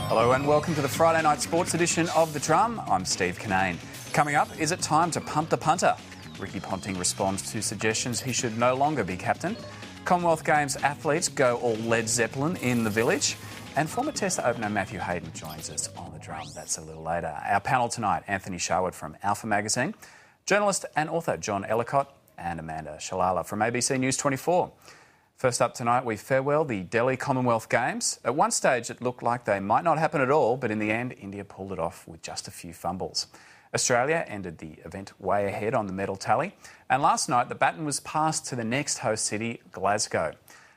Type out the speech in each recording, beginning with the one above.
Hello and welcome to the Friday night sports edition of The Drum. I'm Steve Cannane. Coming up, is it time to punt the punter? Ricky Ponting responds to suggestions he should no longer be captain. Commonwealth Games athletes go all Led Zeppelin in the village. And former Test opener Matthew Hayden joins us on The Drum. That's a little later. Our panel tonight, Anthony Sharwood from Alpha Magazine, journalist and author John Ellicott, and Amanda Shalala from ABC News 24. First up tonight, we farewell the Delhi Commonwealth Games. At one stage, it looked like they might not happen at all, but in the end, India pulled it off with just a few fumbles. Australia ended the event way ahead on the medal tally. And last night, the baton was passed to the next host city, Glasgow.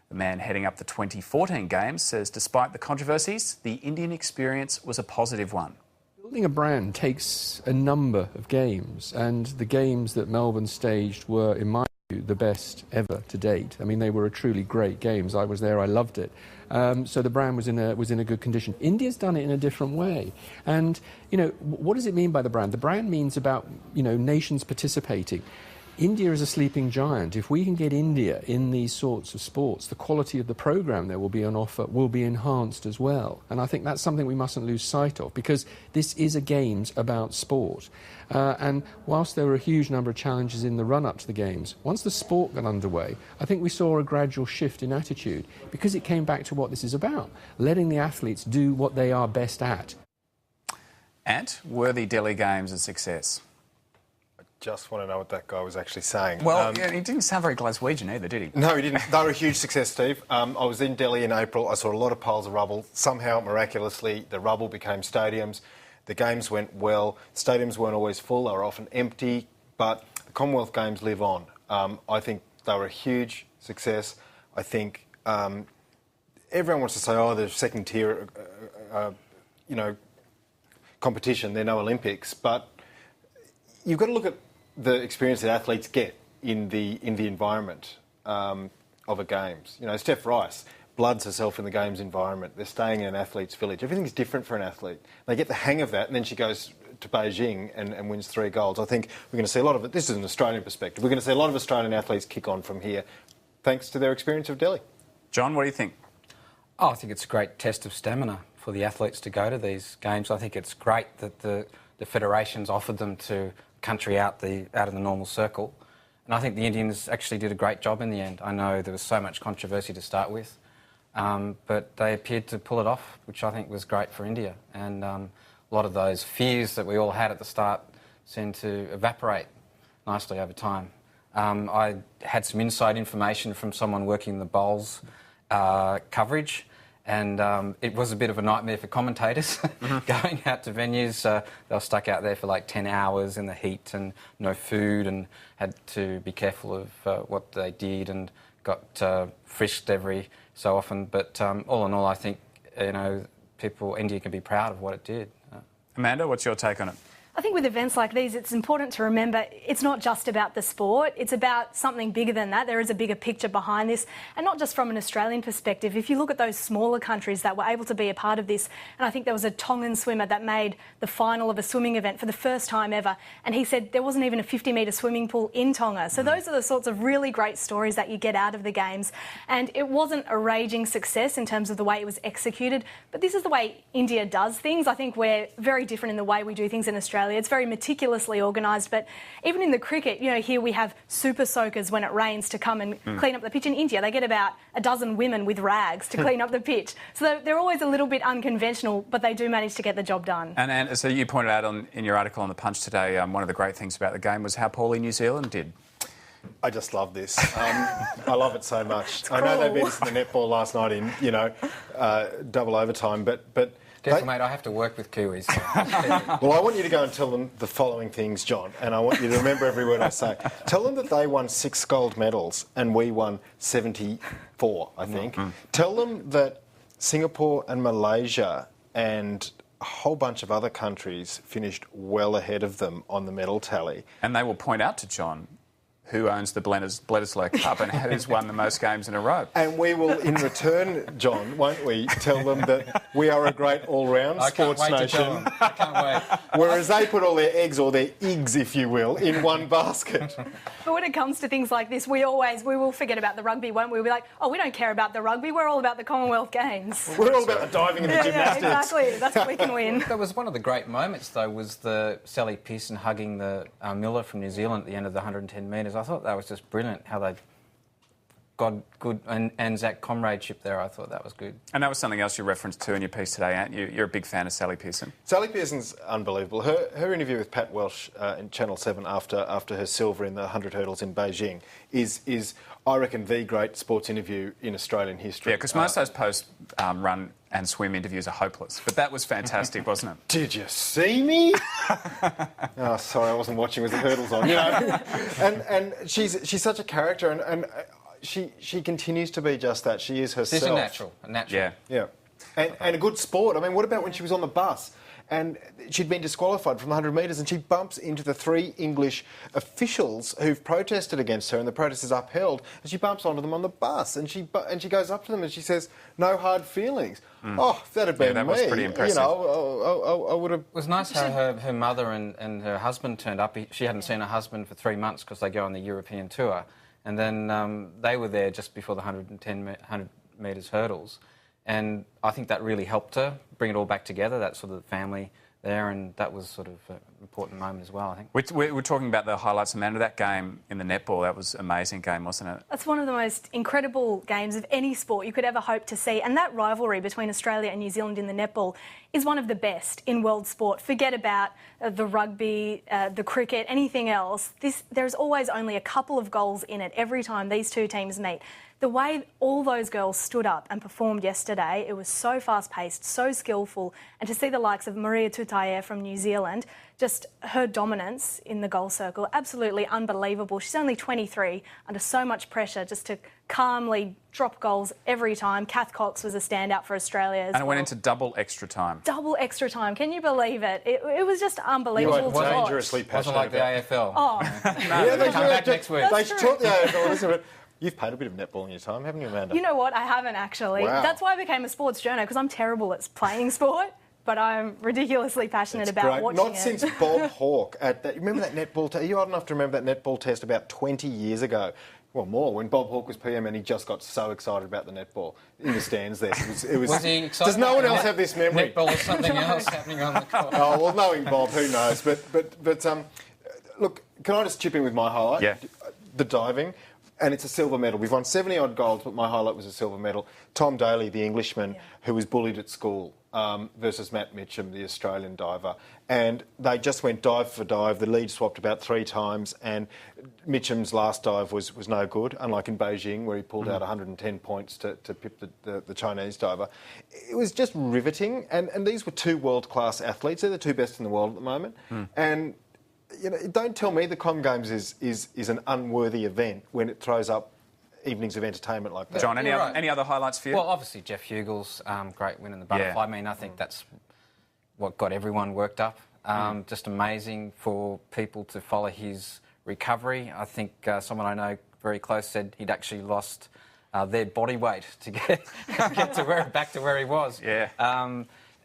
The man heading up the 2014 Games says despite the controversies, the Indian experience was a positive one. Building a brand takes a number of games, and the games that Melbourne staged were, in my view, the best ever to date. I mean, they were a truly great games. I was there, I loved it. So the brand was in a good condition. India's done it in a different way. And, you know, what does it mean by the brand? The brand means about, you know, nations participating. India is a sleeping giant. If we can get India in these sorts of sports, the quality of the programme there will be on offer will be enhanced as well. And I think that's something we mustn't lose sight of, because this is a Games about sport. And whilst there were a huge number of challenges in the run-up to the Games, once the sport got underway, I think we saw a gradual shift in attitude, because it came back to what this is about, letting the athletes do what they are best at. And were the Delhi Games a success? Just want to know what that guy was actually saying. Well, yeah, he didn't sound very Glaswegian either, did he? No, he didn't. They were a huge success, Steve. I was in Delhi in April. I saw a lot of piles of rubble. Somehow, miraculously, the rubble became stadiums. The games went well. Stadiums weren't always full. They were often empty. But the Commonwealth Games live on. I think they were a huge success. I think everyone wants to say, oh, they're second-tier, competition. They're no Olympics. But you've got to look at the experience that athletes get in the environment of a Games. You know, Steph Rice bloods herself in the Games environment. They're staying in an athlete's village. Everything's different for an athlete. They get the hang of that, and then she goes to Beijing and wins 3 golds. I think we're going to see a lot of it. This is an Australian perspective. We're going to see a lot of Australian athletes kick on from here, thanks to their experience of Delhi. John, what do you think? Oh, I think it's a great test of stamina for the athletes to go to these Games. I think it's great that the federations offered them to country out of the normal circle. And I think the Indians actually did a great job in the end. I know there was so much controversy to start with, but they appeared to pull it off, which I think was great for India. And a lot of those fears that we all had at the start seemed to evaporate nicely over time. I had some inside information from someone working the bowls coverage, and it was a bit of a nightmare for commentators going out to venues. They were stuck out there for like 10 hours in the heat and no food, and had to be careful of what they did, and got frisked every so often. But all in all, I think, you know, India can be proud of what it did. Amanda, what's your take on it? I think with events like these, it's important to remember it's not just about the sport. It's about something bigger than that. There is a bigger picture behind this, and not just from an Australian perspective. If you look at those smaller countries that were able to be a part of this, and I think there was a Tongan swimmer that made the final of a swimming event for the first time ever, and he said there wasn't even a 50-metre swimming pool in Tonga. So those are the sorts of really great stories that you get out of the Games. And it wasn't a raging success in terms of the way it was executed, but this is the way India does things. I think we're very different in the way we do things in Australia. It's very meticulously organised, but even in the cricket, you know, here we have super soakers when it rains to come and clean up the pitch. In India, they get about a dozen women with rags to clean up the pitch. So they're always a little bit unconventional, but they do manage to get the job done. And so you pointed out in your article on The Punch today, one of the great things about the game was how poorly New Zealand did. I just love this. I love it so much. I know they beat us in the netball last night in, double overtime, but Careful, mate, I have to work with Kiwis. Well, I want you to go and tell them the following things, John, and I want you to remember every word I say. Tell them that they won 6 gold medals and we won 74, I think. Tell them that Singapore and Malaysia and a whole bunch of other countries finished well ahead of them on the medal tally. And they will point out to John who owns the Bledisloe Cup and who's won the most games in a row. And we will, in return, John, won't we, tell them that we are a great all-round sports nation. I can't wait. Whereas they put all their eggs, or their eggs, if you will, in one basket. But when it comes to things like this, we will forget about the rugby, won't we? We'll be like, oh, we don't care about the rugby. We're all about the Commonwealth Games. We're all about the diving and the gymnastics. Yeah, exactly. That's what we can win. That was one of the great moments, though, was the Sally Pearson hugging the Miller from New Zealand at the end of the 110 metres. I thought that was just brilliant, how they got good Anzac comradeship there. I thought that was good. And that was something else you referenced to in your piece today, aren't you? You're a big fan of Sally Pearson. Sally Pearson's unbelievable. Her interview with Pat Welsh in Channel 7 after her silver in the 100 hurdles in Beijing is I reckon, the great sports interview in Australian history. Yeah, because most of those post-run and swim interviews are hopeless. But that was fantastic, wasn't it? Did you see me? Oh, sorry, I wasn't watching with the hurdles on. You know, and she's such a character, and she continues to be just that. She is herself. She's a natural. Yeah. And a good sport. I mean, what about when she was on the bus? And she'd been disqualified from the 100 metres, and she bumps into the 3 English officials who've protested against her, and the protest is upheld, and she bumps onto them on the bus, and she goes up to them and she says, "No hard feelings." Oh, if that had been that me, was pretty impressive. you know, I would have... It was nice how her mother and her husband turned up. She hadn't seen her husband for 3 months because they go on the European tour, and then they were there just before the 100 metres hurdles. And I think that really helped her bring it all back together, that sort of family there, and that was sort of an important moment as well, I think. We were talking about the highlights, Amanda, that game in the netball. That was an amazing game, wasn't it? That's one of the most incredible games of any sport you could ever hope to see. And that rivalry between Australia and New Zealand in the netball is one of the best in world sport. Forget about the rugby, the cricket, anything else. There's always only a couple of goals in it every time these two teams meet. The way all those girls stood up and performed yesterday, it was so fast-paced, so skillful, and to see the likes of Maria Tutaia from New Zealand, just her dominance in the goal circle, absolutely unbelievable. She's only 23, under so much pressure, just to calmly drop goals every time. Kath Cox was a standout for Australia as well. And it went into double extra time. Double extra time. Can you believe it? It was just unbelievable to watch. Dangerously passionate. Wasn't like the AFL. Oh. No, they come back next week. They taught the AFL. You've played a bit of netball in your time, haven't you, Amanda? You know what? I haven't actually. Wow. That's why I became a sports journo, because I'm terrible at playing sport, but I'm ridiculously passionate about watching Not since Bob Hawke at that. Remember that netball test? Are you old enough to remember that netball test about 20 years ago? Well, more, when Bob Hawke was PM and he just got so excited about the netball in the stands there. Was he excited? Does no one else have this memory? Netball or something else happening on the court? Oh, well, knowing Bob, who knows? But look, can I just chip in with my highlight? Yeah. The diving. And it's a silver medal. We've won 70-odd golds, but my highlight was a silver medal. Tom Daly, the Englishman, who was bullied at school, versus Matt Mitcham, the Australian diver. And they just went dive for dive. The lead swapped about 3 times, and Mitcham's last dive was no good, unlike in Beijing, where he pulled out 110 points to pip the Chinese diver. It was just riveting. And these were 2 world-class athletes. They're the 2 best in the world at the moment. And... you know, don't tell me the Com Games is an unworthy event when it throws up evenings of entertainment like that. John, any other highlights for you? Well, obviously Jeff Hugel's great win in the butterfly. Yeah. I mean, I think that's what got everyone worked up. Just amazing for people to follow his recovery. I think someone I know very close said he'd actually lost their body weight to get back to where he was. Yeah.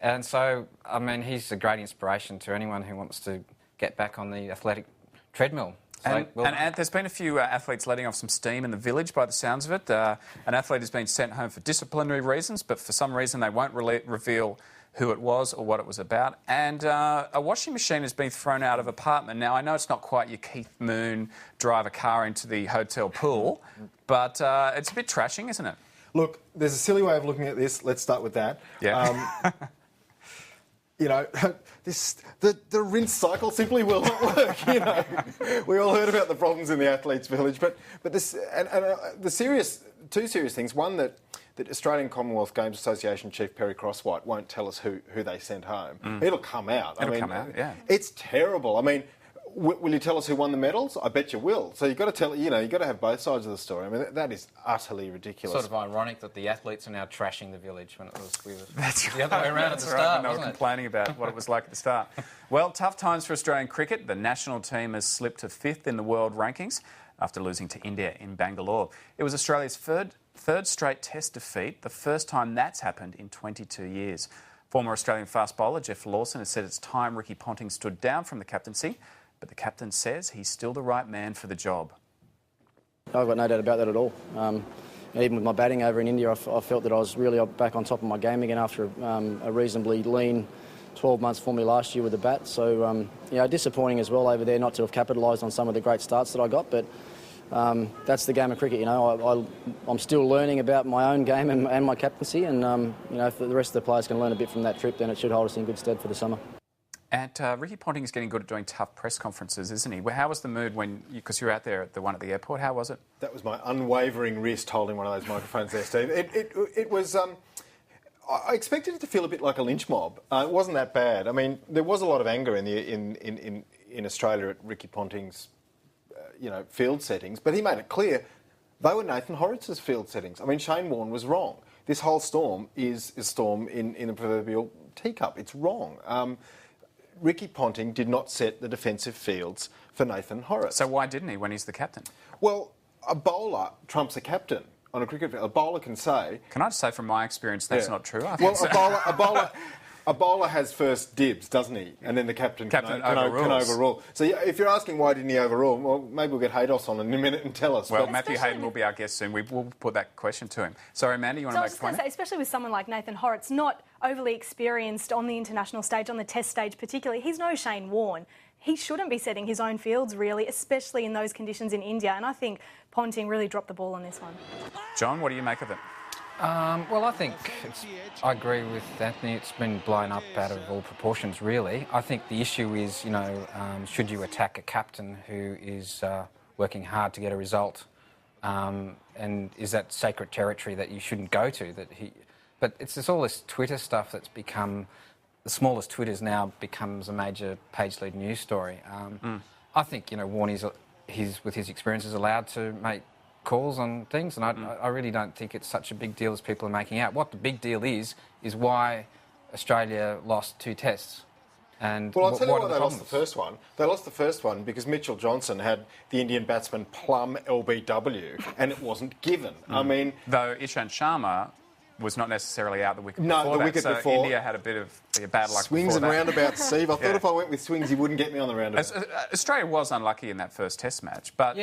And so, I mean, he's a great inspiration to anyone who wants to get back on the athletic treadmill. So, and there's been a few athletes letting off some steam in the village by the sounds of it. An athlete has been sent home for disciplinary reasons, but for some reason they won't reveal who it was or what it was about. And a washing machine has been thrown out of an apartment. Now, I know it's not quite your Keith Moon drive a car into the hotel pool, but it's a bit trashing, isn't it? Look, there's a silly way of looking at this. Let's start with that. Yeah. You know, the rinse cycle simply will not work. You know, we all heard about the problems in the athletes' village, but this and the 2 serious things. One, that Australian Commonwealth Games Association Chief Perry Crosswhite won't tell us who they sent home. It'll come out. It'll come out. Yeah. It's terrible. I mean, will you tell us who won the medals? I bet you will. So you've got to tell, you know, you've got to have both sides of the story. I mean, that is utterly ridiculous. sort of ironic that the athletes are now trashing the village when we were That's the other way around at the start, They were complaining about what it was like at the start. Well, tough times for Australian cricket. The national team has slipped to 5th in the world rankings. after losing to India in Bangalore. It was Australia's third straight Test defeat, the first time that's happened in 22 years. Former Australian fast bowler Geoff Lawson has said it's time Ricky Ponting stood down from the captaincy, but the captain says he's still the right man for the job. I've got no doubt about that at all. Even with my batting over in India, I felt that I was really back on top of my game again after a reasonably lean 12 months for me last year with the bat. So, disappointing as well over there not to have capitalised on some of the great starts that I got. But that's the game of cricket, I'm still learning about my own game and my captaincy. And, if the rest of the players can learn a bit from that trip, then it should hold us in good stead for the summer. And Ricky Ponting is getting good at doing tough press conferences, isn't he? How was the mood because you were out there at the one at the airport? How was it? That was my unwavering wrist holding one of those microphones there, Steve. It was. I expected it to feel a bit like a lynch mob. It wasn't that bad. I mean, there was a lot of anger in Australia at Ricky Ponting's, field settings, but he made it clear they were Nathan Horitz's field settings. I mean, Shane Warne was wrong. This whole storm is a storm in the proverbial teacup. It's wrong. Ricky Ponting did not set the defensive fields for Nathan Horitz. So why didn't he when he's the captain? Well, a bowler trumps a captain on a cricket field. A bowler can say... Can I just say from my experience that's not true? A bowler has first dibs, doesn't he? And then the captain can overrule. So if you're asking why didn't he overrule, well, maybe we'll get Haydos on in a minute and tell us. Well, Matthew Hayden will be our guest soon. We'll put that question to him. Sorry, Amanda, you want to make a point? Especially with someone like Nathan Horitz's, not overly experienced on the international stage, on the Test stage particularly. He's no Shane Warne. He shouldn't be setting his own fields, really, especially in those conditions in India. And I think Ponting really dropped the ball on this one. John, what do you make of it? I think I agree with Anthony. It's been blown up out of all proportions, really. I think the issue is, should you attack a captain who is working hard to get a result, and is that sacred territory that you shouldn't go to? But it's all this Twitter stuff that's become the smallest Twitters now becomes a major page lead news story. I think Warne with his experience is allowed to make calls on things, and I really don't think it's such a big deal as people are making out. What the big deal is why Australia lost 2 tests. And well, I'll tell you why they lost the first one. They lost the first one because Mitchell Johnson had the Indian batsman plumb LBW, and it wasn't given. I mean, though Ishant Sharma was not necessarily out the wicket before the wicket so before. India had a bit of bad luck. Swings and roundabouts, Steve. I thought if I went with swings, he wouldn't get me on the roundabout. Australia was unlucky in that first Test match, but